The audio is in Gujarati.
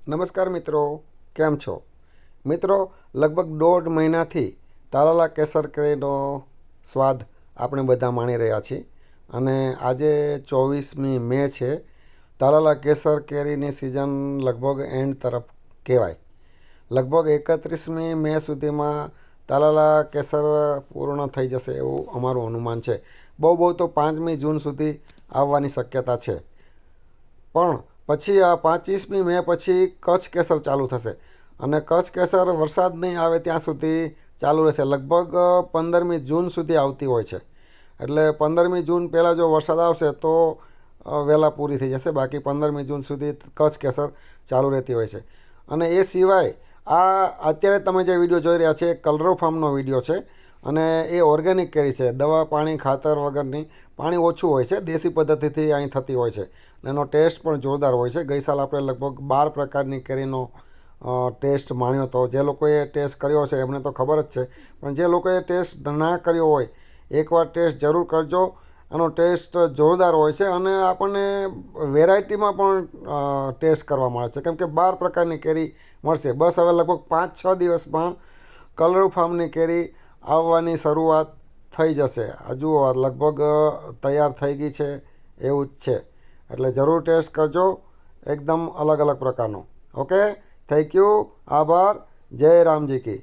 નમસ્કાર મિત્રો, કેમ છો? મિત્રો, લગભગ 1.5 મહિનાથી તાલાલા કેસર કેરીનો સ્વાદ આપણે બધા માણી રહ્યા છીએ અને આજે 24મી મે છે. તાલાલા કેસર કેરીની સિઝન લગભગ એન્ડ તરફ કહેવાય. લગભગ 31મી મે સુધીમાં તાલાલા કેસર પૂર્ણ થઈ જશે એવું અમારું અનુમાન છે. બહુ તો 5મી જૂન સુધી આવવાની શક્યતા છે. પણ પછી આ 25મી મે પછી કચ્છ કેસર ચાલુ થશે અને કચ્છ કેસર વરસાદ નહીં આવે ત્યાં સુધી ચાલુ રહેશે. લગભગ 15મી જૂન સુધી આવતી હોય છે. એટલે 15મી જૂન પહેલાં જો વરસાદ આવશે તો વહેલા પૂરી થઈ જશે. બાકી 15મી જૂન સુધી કચ્છ કેસર ચાલુ રહેતી હોય છે. અને એ સિવાય આ અત્યારે તમે જે વિડીયો જોઈ રહ્યા છે એ કલરવ ફાર્મનો વિડીયો છે અને એ ઓર્ગેનિક કેરી છે, દવા પાણી ખાતર વગરની. પાણી ઓછું હોય છે, દેશી પદ્ધતિથી અહીં થતી હોય છે. એનો ટેસ્ટ પણ જોરદાર હોય છે. ગઈ સાલ આપણે લગભગ 12 પ્રકારની કેરીનો ટેસ્ટ માણ્યો હતો. જે લોકોએ ટેસ્ટ કર્યો છે એમને તો ખબર જ છે, પણ જે લોકોએ ટેસ્ટ ના કર્યો હોય એકવાર ટેસ્ટ જરૂર કરજો. એનો ટેસ્ટ જોરદાર હોય છે અને આપણને વેરાયટીમાં પણ ટેસ્ટ કરવા મળે છે, કેમ કે 12 પ્રકારની કેરી મળશે. બસ હવે લગભગ 5-6 દિવસમાં કલરવ ફાર્મની કેરી આવવાની શરૂઆત થઈ જશે. હજુ લગભગ તૈયાર થઈ ગઈ છે એવું જ છે. એટલે જરૂર ટેસ્ટ કરજો, એકદમ અલગ પ્રકારનો. ઓકે, થેન્ક યુ, આભાર. જય રામજી કી.